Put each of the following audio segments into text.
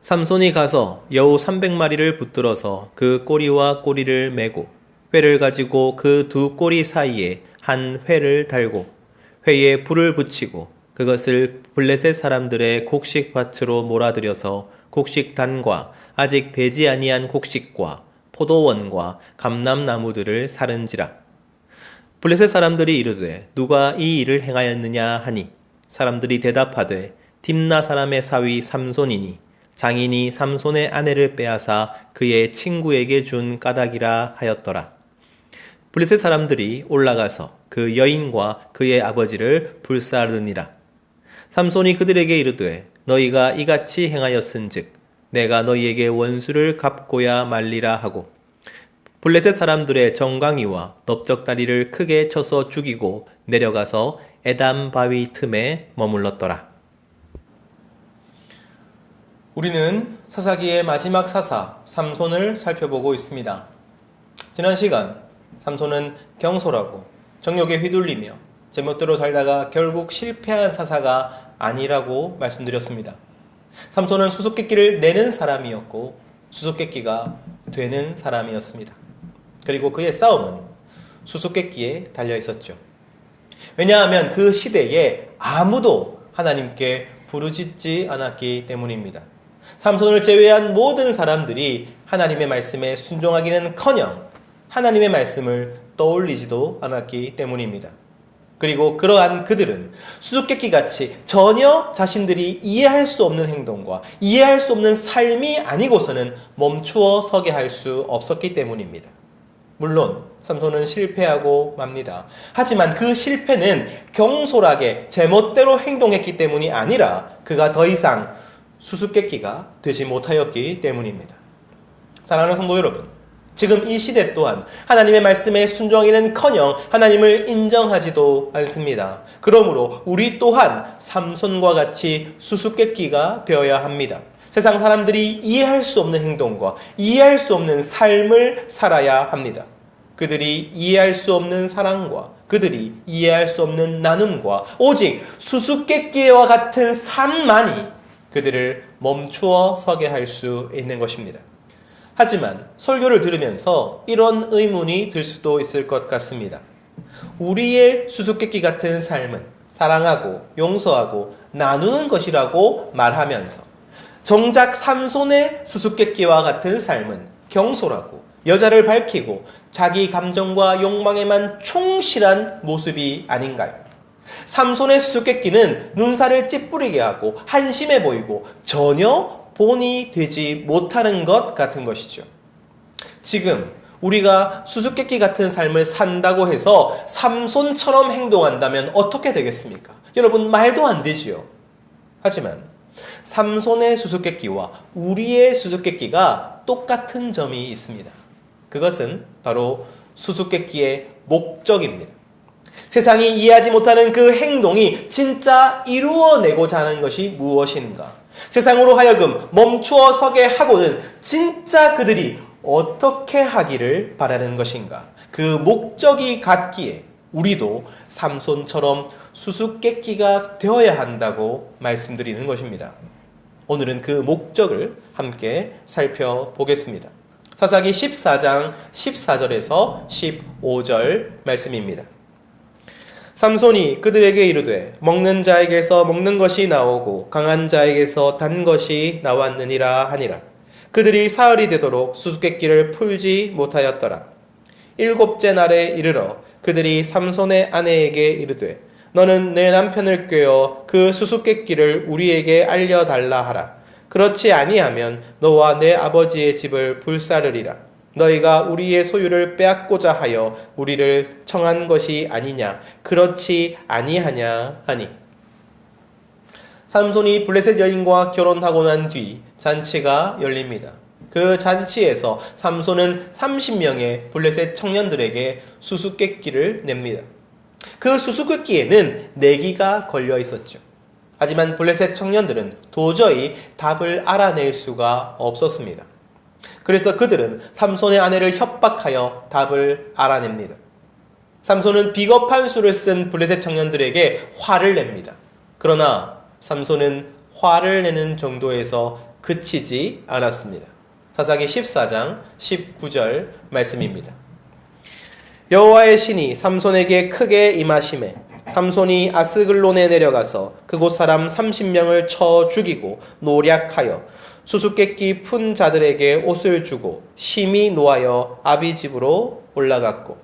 삼손이 가서 여우 300마리를 붙들어서 그 꼬리와 꼬리를 매고 회를 가지고 그 두 꼬리 사이에 한 회를 달고 회에 불을 붙이고 그것을 블레셋 사람들의 곡식밭으로 몰아들여서 곡식단과 아직 배지 아니한 곡식과 포도원과 감람나무들을 사른지라. 블레셋 사람들이 이르되 누가 이 일을 행하였느냐 하니 사람들이 대답하되 딥나 사람의 사위 삼손이니 장인이 삼손의 아내를 빼앗아 그의 친구에게 준 까닭이라 하였더라. 블레셋 사람들이 올라가서 그 여인과 그의 아버지를 불사르니라. 삼손이 그들에게 이르되 너희가 이같이 행하였은즉 내가 너희에게 원수를 갚고야 말리라 하고 블레셋 사람들의 정강이와 넓적다리를 크게 쳐서 죽이고 내려가서 에담 바위 틈에 머물렀더라. 우리는 사사기의 마지막 사사 삼손을 살펴보고 있습니다. 지난 시간 삼손은 경솔하고 정욕에 휘둘리며 제멋대로 살다가 결국 실패한 사사가 아니라고 말씀드렸습니다. 삼손은 수수께끼를 내는 사람이었고 수수께끼가 되는 사람이었습니다. 그리고 그의 싸움은 수수께끼에 달려 있었죠. 왜냐하면 그 시대에 아무도 하나님께 부르짖지 않았기 때문입니다. 삼손을 제외한 모든 사람들이 하나님의 말씀에 순종하기는커녕 하나님의 말씀을 떠올리지도 않았기 때문입니다. 그리고 그러한 그들은 수수께끼같이 전혀 자신들이 이해할 수 없는 행동과 이해할 수 없는 삶이 아니고서는 멈추어 서게 할 수 없었기 때문입니다. 물론 삼손은 실패하고 맙니다. 하지만 그 실패는 경솔하게 제멋대로 행동했기 때문이 아니라 그가 더 이상 수수께끼가 되지 못하였기 때문입니다. 사랑하는 성도 여러분, 지금 이 시대 또한 하나님의 말씀에 순종하기는커녕 하나님을 인정하지도 않습니다. 그러므로 우리 또한 삼손과 같이 수수께끼가 되어야 합니다. 세상 사람들이 이해할 수 없는 행동과 이해할 수 없는 삶을 살아야 합니다. 그들이 이해할 수 없는 사랑과 그들이 이해할 수 없는 나눔과 오직 수수께끼와 같은 삶만이 그들을 멈추어 서게 할 수 있는 것입니다. 하지만 설교를 들으면서 이런 의문이 들 수도 있을 것 같습니다. 우리의 수수께끼 같은 삶은 사랑하고 용서하고 나누는 것이라고 말하면서 정작 삼손의 수수께끼와 같은 삶은 경솔하고 여자를 밝히고 자기 감정과 욕망에만 충실한 모습이 아닌가요? 삼손의 수수께끼는 눈살을 찌푸리게 하고 한심해 보이고 전혀 본이 되지 못하는 것 같은 것이죠. 지금 우리가 수수께끼 같은 삶을 산다고 해서 삼손처럼 행동한다면 어떻게 되겠습니까? 여러분, 말도 안 되지요. 하지만 삼손의 수수께끼와 우리의 수수께끼가 똑같은 점이 있습니다. 그것은 바로 수수께끼의 목적입니다. 세상이 이해하지 못하는 그 행동이 진짜 이루어내고자 하는 것이 무엇인가? 세상으로 하여금 멈추어 서게 하고는 진짜 그들이 어떻게 하기를 바라는 것인가? 그 목적이 같기에 우리도 삼손처럼 수수께끼가 되어야 한다고 말씀드리는 것입니다. 오늘은 그 목적을 함께 살펴보겠습니다. 사사기 14장 14절에서 15절 말씀입니다. 삼손이 그들에게 이르되 먹는 자에게서 먹는 것이 나오고 강한 자에게서 단 것이 나왔느니라 하니라. 그들이 사흘이 되도록 수수께끼를 풀지 못하였더라. 일곱째 날에 이르러 그들이 삼손의 아내에게 이르되 너는 내 남편을 꾀어 그 수수께끼를 우리에게 알려달라 하라. 그렇지 아니하면 너와 내 아버지의 집을 불사르리라. 너희가 우리의 소유를 빼앗고자 하여 우리를 청한 것이 아니냐? 그렇지 아니하냐 하니. 삼손이 블레셋 여인과 결혼하고 난 뒤 잔치가 열립니다. 그 잔치에서 삼손은 30명의 블레셋 청년들에게 수수께끼를 냅니다. 그 수수께끼에는 내기가 걸려 있었죠. 하지만 블레셋 청년들은 도저히 답을 알아낼 수가 없었습니다. 그래서 그들은 삼손의 아내를 협박하여 답을 알아냅니다. 삼손은 비겁한 수를 쓴 블레셋 청년들에게 화를 냅니다. 그러나 삼손은 화를 내는 정도에서 그치지 않았습니다. 사사기 14장 19절 말씀입니다. 여호와의 신이 삼손에게 크게 임하심에 삼손이 아스글론에 내려가서 그곳 사람 30명을 쳐 죽이고 노략하여 수수께끼 푼 자들에게 옷을 주고 심히 노하여 아비 집으로 올라갔고.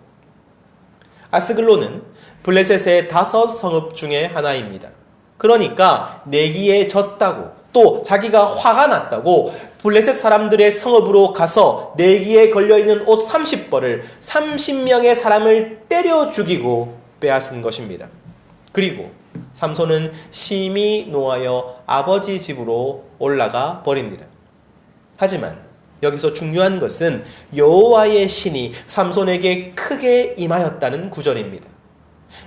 아스글론은 블레셋의 5 성읍 중에 하나입니다. 그러니까 내기에 졌다고, 또 자기가 화가 났다고 블레셋 사람들의 성읍으로 가서 내기에 걸려있는 옷 30벌을 30명의 사람을 때려 죽이고 빼앗은 것입니다. 그리고 삼손은 심히 노하여 아버지 집으로 올라가 버립니다. 하지만 여기서 중요한 것은 여호와의 신이 삼손에게 크게 임하였다는 구절입니다.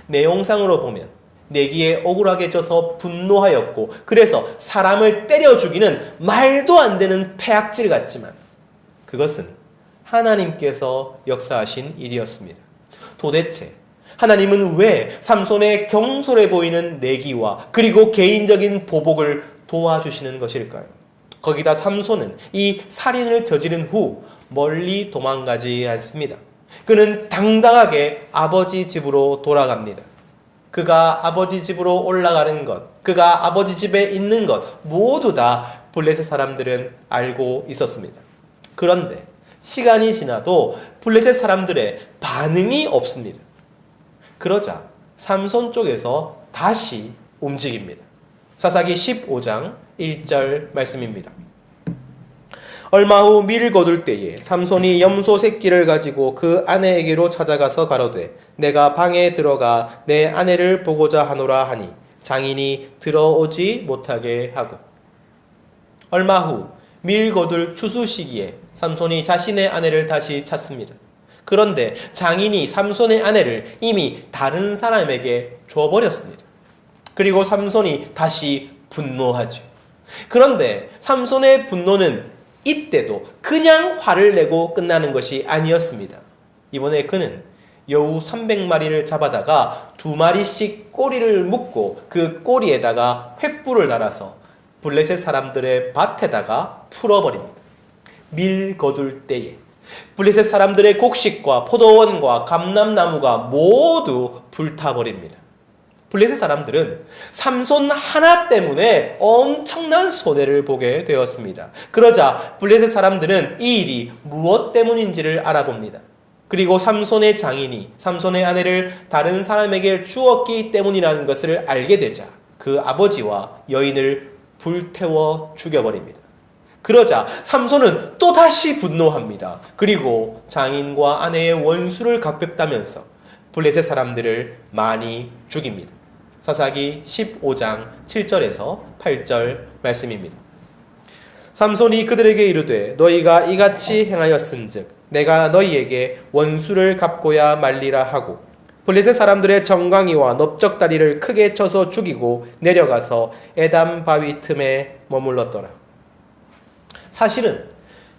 내용상으로 보면 내기에 억울하게 져서 분노하였고 그래서 사람을 때려 죽이는 말도 안 되는 패악질 같지만 그것은 하나님께서 역사하신 일이었습니다. 도대체 하나님은 왜 삼손의 경솔해 보이는 내기와 그리고 개인적인 보복을 도와주시는 것일까요? 거기다 삼손은 이 살인을 저지른 후 멀리 도망가지 않습니다. 그는 당당하게 아버지 집으로 돌아갑니다. 그가 아버지 집으로 올라가는 것, 그가 아버지 집에 있는 것 모두 다 블레셋 사람들은 알고 있었습니다. 그런데 시간이 지나도 블레셋 사람들의 반응이 없습니다. 그러자 삼손 쪽에서 다시 움직입니다. 사사기 15장 1절 말씀입니다. 얼마 후 밀을 거둘 때에 삼손이 염소 새끼를 가지고 그 아내에게로 찾아가서 가로되 내가 방에 들어가 내 아내를 보고자 하노라 하니 장인이 들어오지 못하게 하고. 얼마 후 밀 거둘 추수 시기에 삼손이 자신의 아내를 다시 찾습니다. 그런데 장인이 삼손의 아내를 이미 다른 사람에게 줘버렸습니다. 그리고 삼손이 다시 분노하죠. 그런데 삼손의 분노는 이때도 그냥 화를 내고 끝나는 것이 아니었습니다. 이번에 그는 여우 300마리를 잡아다가 2마리씩 꼬리를 묶고 그 꼬리에다가 횃불을 달아서 블레셋 사람들의 밭에다가 풀어버립니다. 밀 거둘 때에 블레셋 사람들의 곡식과 포도원과 감람나무가 모두 불타버립니다. 블레셋 사람들은 삼손 하나 때문에 엄청난 손해를 보게 되었습니다. 그러자 블레셋 사람들은 이 일이 무엇 때문인지를 알아봅니다. 그리고 삼손의 장인이 삼손의 아내를 다른 사람에게 주었기 때문이라는 것을 알게 되자 그 아버지와 여인을 불태워 죽여버립니다. 그러자 삼손은 또다시 분노합니다. 그리고 장인과 아내의 원수를 갚겠다면서 블레셋 사람들을 많이 죽입니다. 사사기 15장 7절에서 8절 말씀입니다. 삼손이 그들에게 이르되 너희가 이같이 행하였은즉 내가 너희에게 원수를 갚고야 말리라 하고 블레셋 사람들의 정강이와 넓적다리를 크게 쳐서 죽이고 내려가서 에담 바위 틈에 머물렀더라. 사실은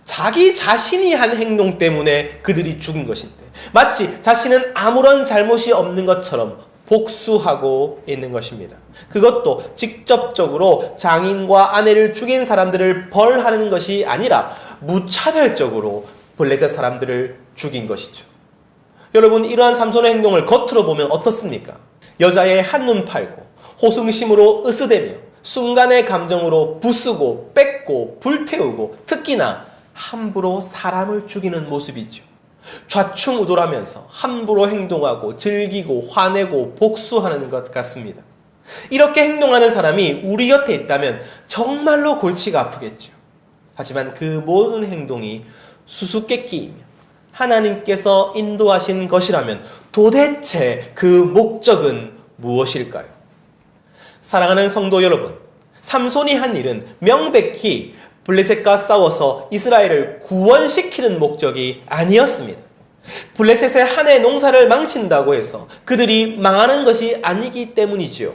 자기 자신이 한 행동 때문에 그들이 죽은 것인데 마치 자신은 아무런 잘못이 없는 것처럼 복수하고 있는 것입니다. 그것도 직접적으로 장인과 아내를 죽인 사람들을 벌하는 것이 아니라 무차별적으로 블레셋 사람들을 죽인 것이죠. 여러분, 이러한 삼손의 행동을 겉으로 보면 어떻습니까? 여자의 한눈 팔고 호승심으로 으스대며 순간의 감정으로 부수고 뺏고 불태우고 특히나 함부로 사람을 죽이는 모습이죠. 좌충우돌하면서 함부로 행동하고 즐기고 화내고 복수하는 것 같습니다. 이렇게 행동하는 사람이 우리 곁에 있다면 정말로 골치가 아프겠죠. 하지만 그 모든 행동이 수수께끼이며 하나님께서 인도하신 것이라면 도대체 그 목적은 무엇일까요? 사랑하는 성도 여러분, 삼손이 한 일은 명백히 블레셋과 싸워서 이스라엘을 구원시키는 목적이 아니었습니다. 블레셋의 한 해 농사를 망친다고 해서 그들이 망하는 것이 아니기 때문이지요.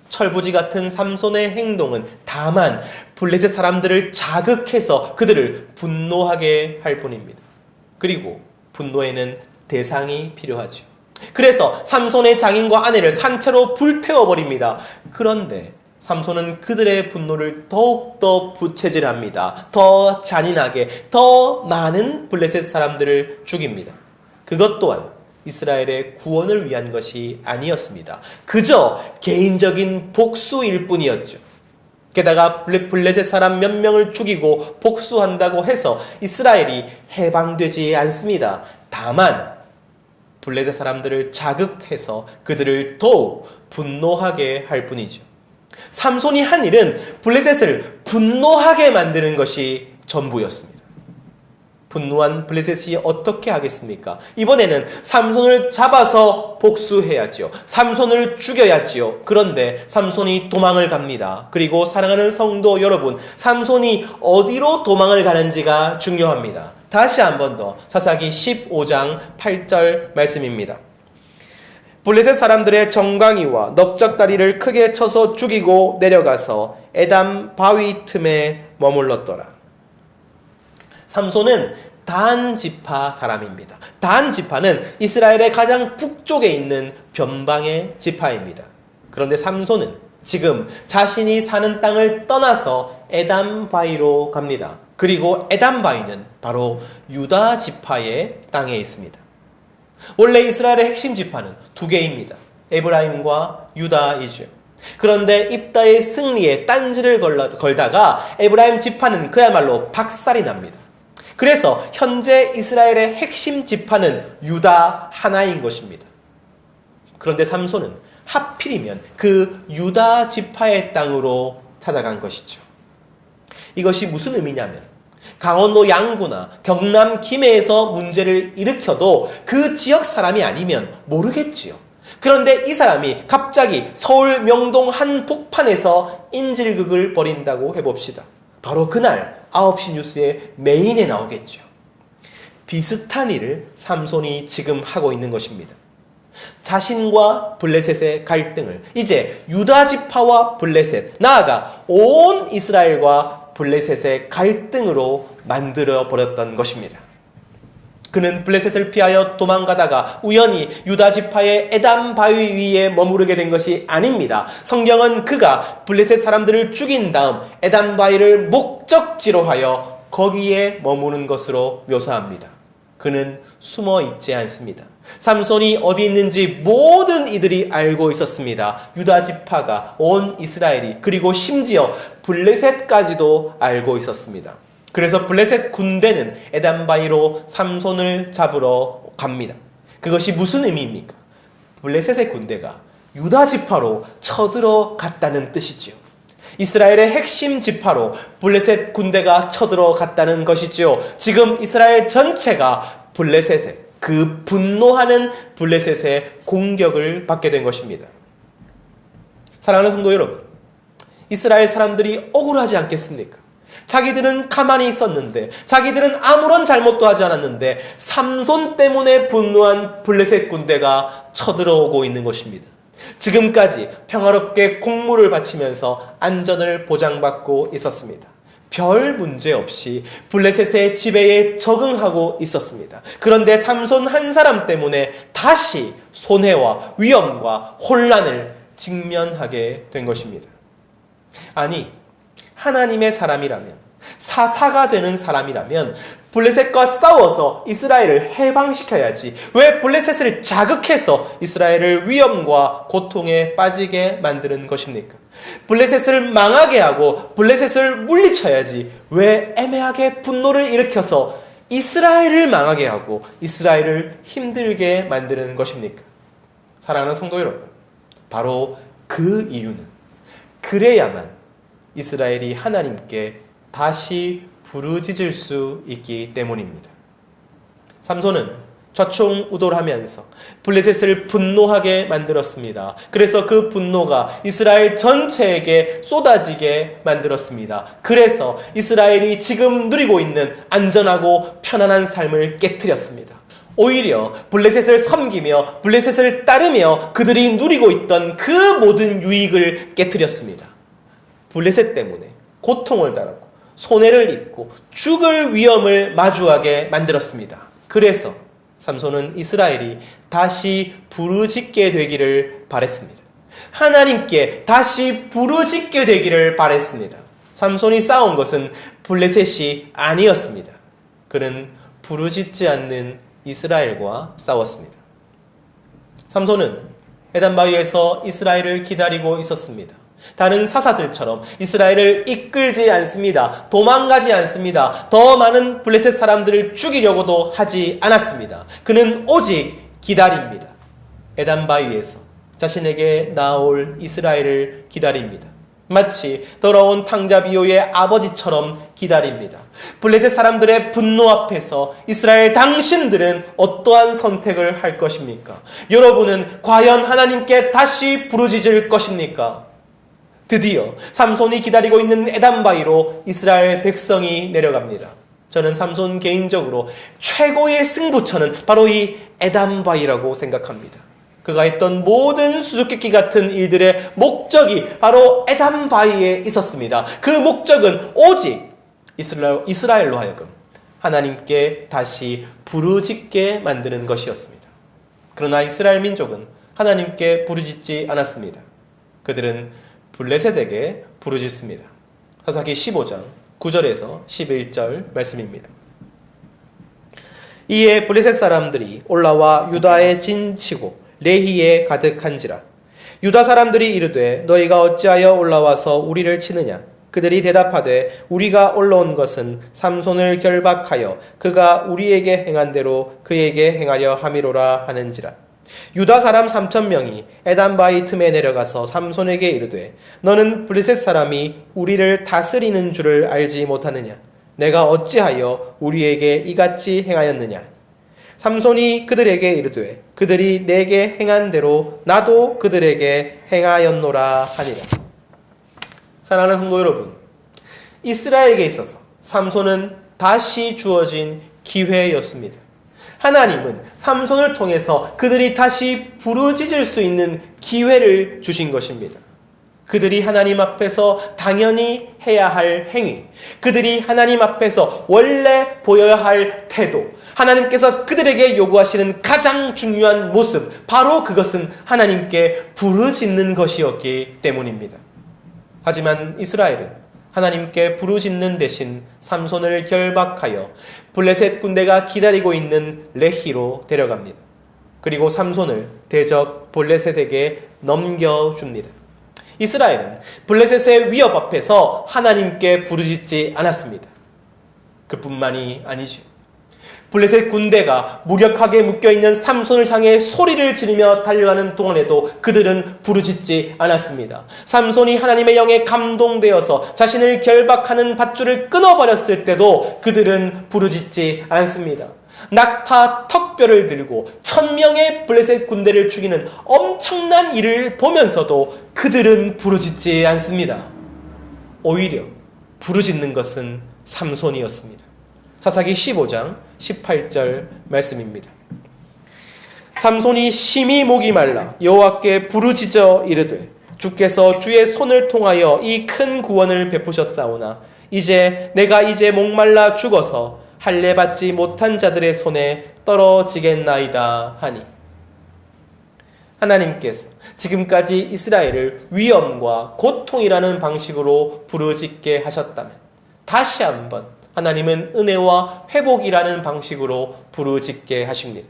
철부지 같은 삼손의 행동은 다만 블레셋 사람들을 자극해서 그들을 분노하게 할 뿐입니다. 그리고 분노에는 대상이 필요하죠. 그래서 삼손의 장인과 아내를 산채로 불태워버립니다. 그런데 삼손은 그들의 분노를 더욱더 부채질합니다. 더 잔인하게 더 많은 블레셋 사람들을 죽입니다. 그것 또한 이스라엘의 구원을 위한 것이 아니었습니다. 그저 개인적인 복수일 뿐이었죠. 게다가 블레셋 사람 몇 명을 죽이고 복수한다고 해서 이스라엘이 해방되지 않습니다. 다만 블레셋 사람들을 자극해서 그들을 더욱 분노하게 할 뿐이죠. 삼손이 한 일은 블레셋을 분노하게 만드는 것이 전부였습니다. 분노한 블레셋이 어떻게 하겠습니까? 이번에는 삼손을 잡아서 복수해야지요. 삼손을 죽여야지요. 그런데 삼손이 도망을 갑니다. 그리고 사랑하는 성도 여러분, 삼손이 어디로 도망을 가는지가 중요합니다. 다시 한 번 더 사사기 15장 8절 말씀입니다. 블레셋 사람들의 정강이와 넓적다리를 크게 쳐서 죽이고 내려가서 에담 바위 틈에 머물렀더라. 삼손은 단 지파 사람입니다. 단 지파는 이스라엘의 가장 북쪽에 있는 변방의 지파입니다. 그런데 삼손은 지금 자신이 사는 땅을 떠나서 에담 바위로 갑니다. 그리고 에담 바위는 바로 유다 지파의 땅에 있습니다. 원래 이스라엘의 핵심 지파는 두 개입니다. 에브라임과 유다이죠. 그런데 입다의 승리에 딴지를 걸다가 에브라임 지파는 그야말로 박살이 납니다. 그래서 현재 이스라엘의 핵심 지파는 유다 하나인 것입니다. 그런데 삼손은 하필이면 그 유다 지파의 땅으로 찾아간 것이죠. 이것이 무슨 의미냐면 강원도 양구나 경남 김해에서 문제를 일으켜도 그 지역 사람이 아니면 모르겠지요. 그런데 이 사람이 갑자기 서울 명동 한 복판에서 인질극을 벌인다고 해봅시다. 바로 그날 9시 뉴스의 메인에 나오겠죠. 비슷한 일을 삼손이 지금 하고 있는 것입니다. 자신과 블레셋의 갈등을 이제 유다 지파와 블레셋, 나아가 온 이스라엘과 블레셋의 갈등으로 만들어 버렸던 것입니다. 그는 블레셋을 피하여 도망가다가 우연히 유다 지파의 에담 바위 위에 머무르게 된 것이 아닙니다. 성경은 그가 블레셋 사람들을 죽인 다음 에담 바위를 목적지로 하여 거기에 머무는 것으로 묘사합니다. 그는 숨어 있지 않습니다. 삼손이 어디 있는지 모든 이들이 알고 있었습니다. 유다 지파가, 온 이스라엘이, 그리고 심지어 블레셋까지도 알고 있었습니다. 그래서 블레셋 군대는 에담 바위로 삼손을 잡으러 갑니다. 그것이 무슨 의미입니까? 블레셋의 군대가 유다 지파로 쳐들어갔다는 뜻이지요. 이스라엘의 핵심 지파로 블레셋 군대가 쳐들어갔다는 것이지요. 지금 이스라엘 전체가 블레셋의, 그 분노하는 블레셋의 공격을 받게 된 것입니다. 사랑하는 성도 여러분, 이스라엘 사람들이 억울하지 않겠습니까? 자기들은 가만히 있었는데, 자기들은 아무런 잘못도 하지 않았는데 삼손 때문에 분노한 블레셋 군대가 쳐들어오고 있는 것입니다. 지금까지 평화롭게 공물을 바치면서 안전을 보장받고 있었습니다. 별 문제 없이 블레셋의 지배에 적응하고 있었습니다. 그런데 삼손 한 사람 때문에 다시 손해와 위험과 혼란을 직면하게 된 것입니다. 아니, 하나님의 사람이라면, 사사가 되는 사람이라면 블레셋과 싸워서 이스라엘을 해방시켜야지 왜 블레셋을 자극해서 이스라엘을 위험과 고통에 빠지게 만드는 것입니까? 블레셋을 망하게 하고 블레셋을 물리쳐야지 왜 애매하게 분노를 일으켜서 이스라엘을 망하게 하고 이스라엘을 힘들게 만드는 것입니까? 사랑하는 성도 여러분, 바로 그 이유는 그래야만 이스라엘이 하나님께 다시 부르짖을 수 있기 때문입니다. 삼손은 좌충우돌하면서 블레셋을 분노하게 만들었습니다. 그래서 그 분노가 이스라엘 전체에게 쏟아지게 만들었습니다. 그래서 이스라엘이 지금 누리고 있는 안전하고 편안한 삶을 깨트렸습니다. 오히려 블레셋을 섬기며 블레셋을 따르며 그들이 누리고 있던 그 모든 유익을 깨트렸습니다. 블레셋 때문에 고통을 당하고 손해를 입고 죽을 위험을 마주하게 만들었습니다. 그래서 삼손은 이스라엘이 다시 부르짖게 되기를 바랬습니다. 하나님께 다시 부르짖게 되기를 바랬습니다. 삼손이 싸운 것은 블레셋이 아니었습니다. 그는 부르짖지 않는 이스라엘과 싸웠습니다. 삼손은 에단바위에서 이스라엘을 기다리고 있었습니다. 다른 사사들처럼 이스라엘을 이끌지 않습니다. 도망가지 않습니다. 더 많은 블레셋 사람들을 죽이려고도 하지 않았습니다. 그는 오직 기다립니다. 에단바위에서 자신에게 나올 이스라엘을 기다립니다. 마치 돌아온 탕자비오의 아버지처럼 기다립니다. 블레셋 사람들의 분노 앞에서 이스라엘 당신들은 어떠한 선택을 할 것입니까? 여러분은 과연 하나님께 다시 부르짖을 것입니까? 드디어 삼손이 기다리고 있는 에단바위로 이스라엘 백성이 내려갑니다. 저는 삼손 개인적으로 최고의 승부처는 바로 이 에단바위라고 생각합니다. 그가 했던 모든 수수께끼 같은 일들의 목적이 바로 에단바위에 있었습니다. 그 목적은 오직 이스라엘로 하여금 하나님께 다시 부르짖게 만드는 것이었습니다. 그러나 이스라엘 민족은 하나님께 부르짖지 않았습니다. 그들은 블레셋에게 부르짖습니다. 사사기 15장 9절에서 11절 말씀입니다. 이에 블레셋 사람들이 올라와 유다에 진치고 레히에 가득한지라. 유다 사람들이 이르되 너희가 어찌하여 올라와서 우리를 치느냐? 그들이 대답하되 우리가 올라온 것은 삼손을 결박하여 그가 우리에게 행한 대로 그에게 행하려 함이로라 하는지라. 유다 사람 3,000명이 에단바위 틈에 내려가서 삼손에게 이르되 너는 블레셋 사람이 우리를 다스리는 줄을 알지 못하느냐? 내가 어찌하여 우리에게 이같이 행하였느냐? 삼손이 그들에게 이르되 그들이 내게 행한 대로 나도 그들에게 행하였노라 하니라. 사랑하는 성도 여러분, 이스라엘에게 있어서 삼손은 다시 주어진 기회였습니다. 하나님은 삼손을 통해서 그들이 다시 부르짖을 수 있는 기회를 주신 것입니다. 그들이 하나님 앞에서 당연히 해야 할 행위, 그들이 하나님 앞에서 원래 보여야 할 태도, 하나님께서 그들에게 요구하시는 가장 중요한 모습, 바로 그것은 하나님께 부르짖는 것이었기 때문입니다. 하지만 이스라엘은 하나님께 부르짖는 대신 삼손을 결박하여 블레셋 군대가 기다리고 있는 레히로 데려갑니다. 그리고 삼손을 대적 블레셋에게 넘겨줍니다. 이스라엘은 블레셋의 위협 앞에서 하나님께 부르짖지 않았습니다. 그뿐만이 아니죠. 블레셋 군대가 무력하게 묶여있는 삼손을 향해 소리를 지르며 달려가는 동안에도 그들은 부르짖지 않았습니다. 삼손이 하나님의 영에 감동되어서 자신을 결박하는 밧줄을 끊어버렸을 때도 그들은 부르짖지 않습니다. 낙타 턱뼈를 들고 1,000명의 블레셋 군대를 죽이는 엄청난 일을 보면서도 그들은 부르짖지 않습니다. 오히려 부르짖는 것은 삼손이었습니다. 사사기 15장 18절 말씀입니다. 삼손이 심히 목이 말라 여호와께 부르짖어 이르되 주께서 주의 손을 통하여 이 큰 구원을 베푸셨사오나 이제 내가 목말라 죽어서 할례 받지 못한 자들의 손에 떨어지겠나이다 하니. 하나님께서 지금까지 이스라엘을 위험과 고통이라는 방식으로 부르짖게 하셨다면 다시 한번 하나님은 은혜와 회복이라는 방식으로 부르짖게 하십니다.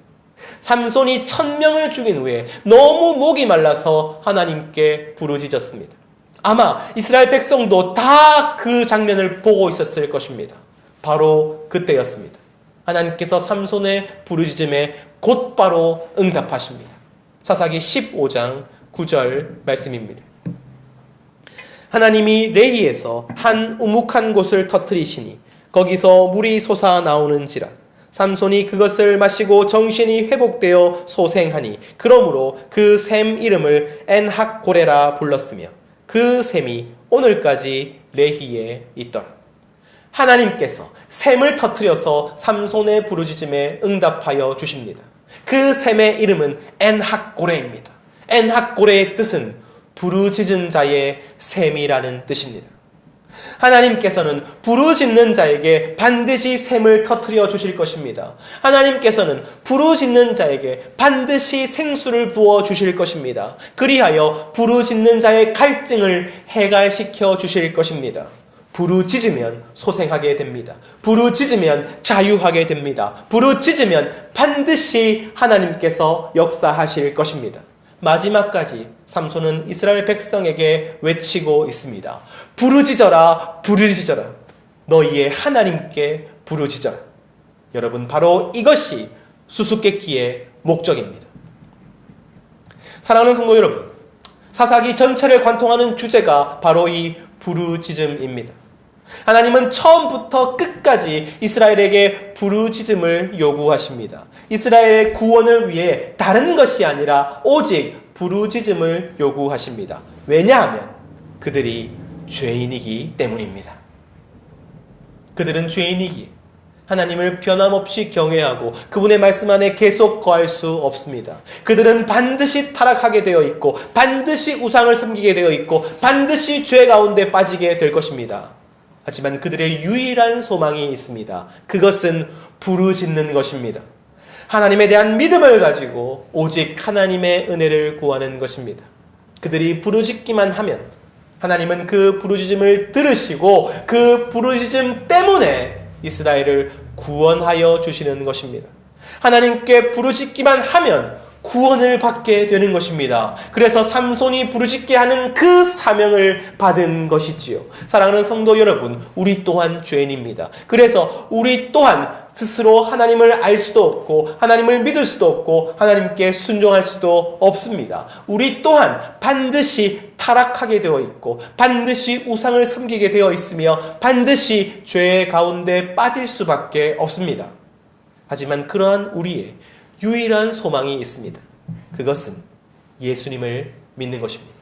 삼손이 1,000명을 죽인 후에 너무 목이 말라서 하나님께 부르짖었습니다. 아마 이스라엘 백성도 다 그 장면을 보고 있었을 것입니다. 바로 그때였습니다. 하나님께서 삼손의 부르짖음에 곧바로 응답하십니다. 사사기 15장 9절 말씀입니다. 하나님이 레히에서 한 우묵한 곳을 터뜨리시니 거기서 물이 솟아 나오는지라. 삼손이 그것을 마시고 정신이 회복되어 소생하니 그러므로 그 샘 이름을 엔학고레라 불렀으며 그 샘이 오늘까지 레히에 있더라. 하나님께서 샘을 터뜨려서 삼손의 부르짖음에 응답하여 주십니다. 그 샘의 이름은 엔학고레입니다. 엔학고레의 뜻은 부르짖은 자의 샘이라는 뜻입니다. 하나님께서는 부르짖는 자에게 반드시 샘을 터뜨려 주실 것입니다. 하나님께서는 부르짖는 자에게 반드시 생수를 부어 주실 것입니다. 그리하여 부르짖는 자의 갈증을 해갈시켜 주실 것입니다. 부르짖으면 소생하게 됩니다. 부르짖으면 자유하게 됩니다. 부르짖으면 반드시 하나님께서 역사하실 것입니다. 마지막까지 삼손은 이스라엘 백성에게 외치고 있습니다. 부르짖어라, 부르짖어라. 너희의 하나님께 부르짖어라. 여러분, 바로 이것이 수수께끼의 목적입니다. 사랑하는 성도 여러분, 사사기 전체를 관통하는 주제가 바로 이 부르짖음입니다. 하나님은 처음부터 끝까지 이스라엘에게 부르짖음을 요구하십니다. 이스라엘의 구원을 위해 다른 것이 아니라 오직 부르짖음을 요구하십니다. 왜냐하면 그들이 죄인이기 때문입니다. 그들은 죄인이기에 하나님을 변함없이 경외하고 그분의 말씀 안에 계속 거할 수 없습니다. 그들은 반드시 타락하게 되어 있고 반드시 우상을 섬기게 되어 있고 반드시 죄 가운데 빠지게 될 것입니다. 하지만 그들의 유일한 소망이 있습니다. 그것은 부르짖는 것입니다. 하나님에 대한 믿음을 가지고 오직 하나님의 은혜를 구하는 것입니다. 그들이 부르짖기만 하면 하나님은 그 부르짖음을 들으시고 그 부르짖음 때문에 이스라엘을 구원하여 주시는 것입니다. 하나님께 부르짖기만 하면 구원을 받게 되는 것입니다. 그래서 삼손이 부르짖게 하는 그 사명을 받은 것이지요. 사랑하는 성도 여러분, 우리 또한 죄인입니다. 그래서 우리 또한 스스로 하나님을 알 수도 없고 하나님을 믿을 수도 없고 하나님께 순종할 수도 없습니다. 우리 또한 반드시 타락하게 되어 있고 반드시 우상을 섬기게 되어 있으며 반드시 죄 가운데 빠질 수밖에 없습니다. 하지만 그러한 우리의 유일한 소망이 있습니다. 그것은 예수님을 믿는 것입니다.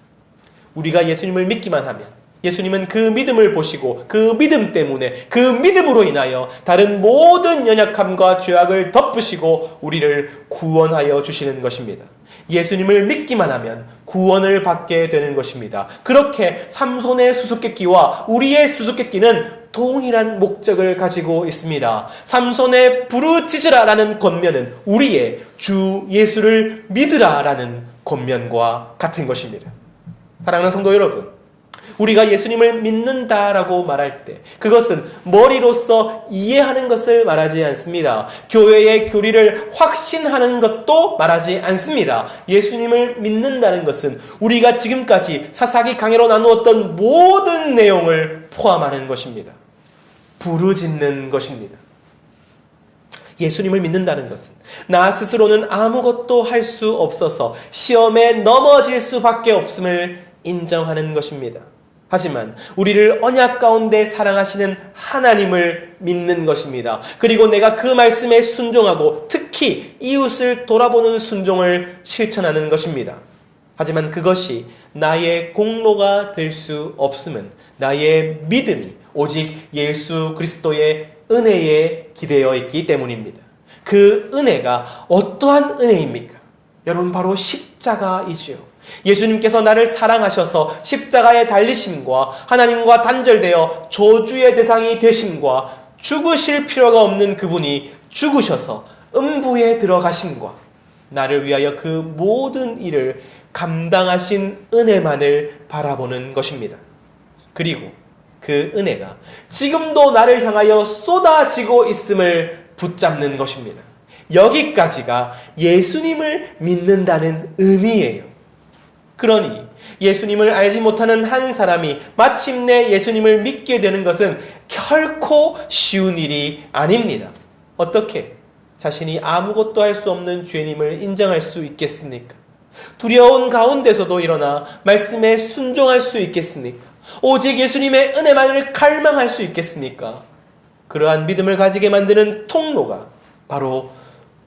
우리가 예수님을 믿기만 하면 예수님은 그 믿음을 보시고 그 믿음 때문에 그 믿음으로 인하여 다른 모든 연약함과 죄악을 덮으시고 우리를 구원하여 주시는 것입니다. 예수님을 믿기만 하면 구원을 받게 되는 것입니다. 그렇게 삼손의 수수께끼와 우리의 수수께끼는 동일한 목적을 가지고 있습니다. 삼손의 부르짖으라라는 권면은 우리의 주 예수를 믿으라라는 권면과 같은 것입니다. 사랑하는 성도 여러분, 우리가 예수님을 믿는다라고 말할 때 그것은 머리로서 이해하는 것을 말하지 않습니다. 교회의 교리를 확신하는 것도 말하지 않습니다. 예수님을 믿는다는 것은 우리가 지금까지 사사기 강해로 나누었던 모든 내용을 포함하는 것입니다. 부르짖는 것입니다. 예수님을 믿는다는 것은 나 스스로는 아무것도 할 수 없어서 시험에 넘어질 수밖에 없음을 인정하는 것입니다. 하지만 우리를 언약 가운데 사랑하시는 하나님을 믿는 것입니다. 그리고 내가 그 말씀에 순종하고 특히 이웃을 돌아보는 순종을 실천하는 것입니다. 하지만 그것이 나의 공로가 될 수 없음은 나의 믿음이 오직 예수 그리스도의 은혜에 기대어 있기 때문입니다. 그 은혜가 어떠한 은혜입니까? 여러분, 바로 십자가이지요. 예수님께서 나를 사랑하셔서 십자가에 달리심과 하나님과 단절되어 저주의 대상이 되심과 죽으실 필요가 없는 그분이 죽으셔서 음부에 들어가심과 나를 위하여 그 모든 일을 감당하신 은혜만을 바라보는 것입니다. 그리고 그 은혜가 지금도 나를 향하여 쏟아지고 있음을 붙잡는 것입니다. 여기까지가 예수님을 믿는다는 의미예요. 그러니 예수님을 알지 못하는 한 사람이 마침내 예수님을 믿게 되는 것은 결코 쉬운 일이 아닙니다. 어떻게 자신이 아무것도 할 수 없는 죄인임을 인정할 수 있겠습니까? 두려운 가운데서도 일어나 말씀에 순종할 수 있겠습니까? 오직 예수님의 은혜만을 갈망할 수 있겠습니까? 그러한 믿음을 가지게 만드는 통로가 바로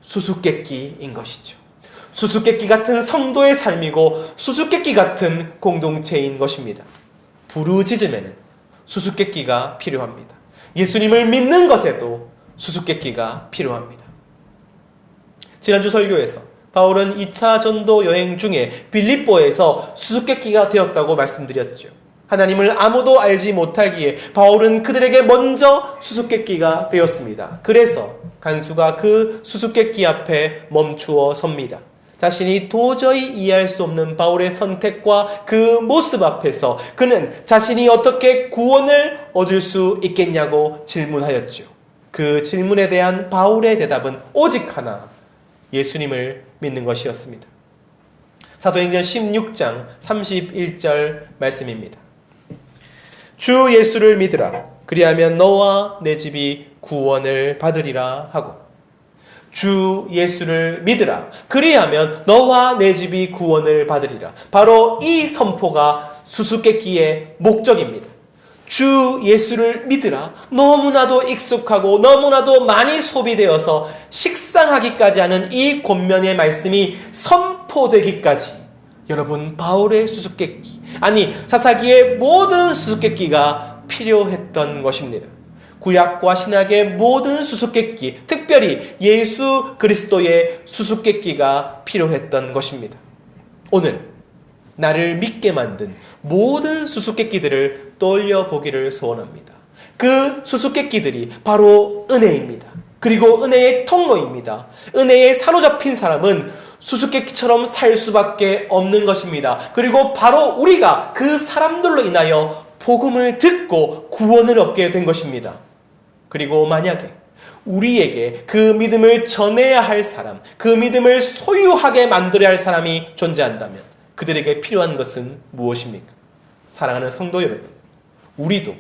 수수께끼인 것이죠. 수수께끼 같은 성도의 삶이고 수수께끼 같은 공동체인 것입니다. 부르짖음에는 수수께끼가 필요합니다. 예수님을 믿는 것에도 수수께끼가 필요합니다. 지난주 설교에서 바울은 2차 전도 여행 중에 빌립보에서 수수께끼가 되었다고 말씀드렸죠. 하나님을 아무도 알지 못하기에 바울은 그들에게 먼저 수수께끼가 되었습니다. 그래서 간수가 그 수수께끼 앞에 멈추어 섭니다. 자신이 도저히 이해할 수 없는 바울의 선택과 그 모습 앞에서 그는 자신이 어떻게 구원을 얻을 수 있겠냐고 질문하였죠. 그 질문에 대한 바울의 대답은 오직 하나, 예수님을 믿는 것이었습니다. 사도행전 16장 31절 말씀입니다. 주 예수를 믿으라. 그리하면 너와 내 집이 구원을 받으리라 하고, 주 예수를 믿으라. 그리하면 너와 내 집이 구원을 받으리라. 바로 이 선포가 수수께끼의 목적입니다. 주 예수를 믿으라. 너무나도 익숙하고 너무나도 많이 소비되어서 식상하기까지 하는 이 권면의 말씀이 선포되기까지 여러분, 바울의 수수께끼, 아니 사사기의 모든 수수께끼가 필요했던 것입니다. 구약과 신약의 모든 수수께끼, 특별히 예수 그리스도의 수수께끼가 필요했던 것입니다. 오늘 나를 믿게 만든 모든 수수께끼들을 떠올려 보기를 소원합니다. 그 수수께끼들이 바로 은혜입니다. 그리고 은혜의 통로입니다. 은혜에 사로잡힌 사람은 수수께끼처럼 살 수밖에 없는 것입니다. 그리고 바로 우리가 그 사람들로 인하여 복음을 듣고 구원을 얻게 된 것입니다. 그리고 만약에 우리에게 그 믿음을 전해야 할 사람, 그 믿음을 소유하게 만들어야 할 사람이 존재한다면 그들에게 필요한 것은 무엇입니까? 사랑하는 성도 여러분, 우리도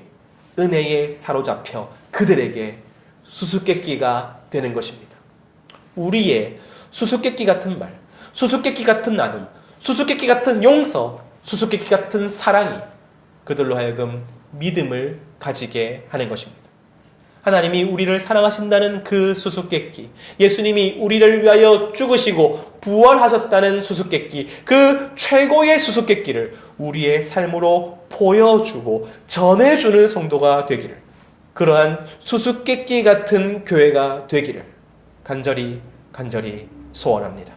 은혜에 사로잡혀 그들에게 수수께끼가 되는 것입니다. 우리의 수수께끼 같은 말, 수수께끼 같은 나눔, 수수께끼 같은 용서, 수수께끼 같은 사랑이 그들로 하여금 믿음을 가지게 하는 것입니다. 하나님이 우리를 사랑하신다는 그 수수께끼, 예수님이 우리를 위하여 죽으시고 부활하셨다는 수수께끼, 그 최고의 수수께끼를 우리의 삶으로 보여주고 전해주는 성도가 되기를, 그러한 수수께끼 같은 교회가 되기를 간절히 소원합니다.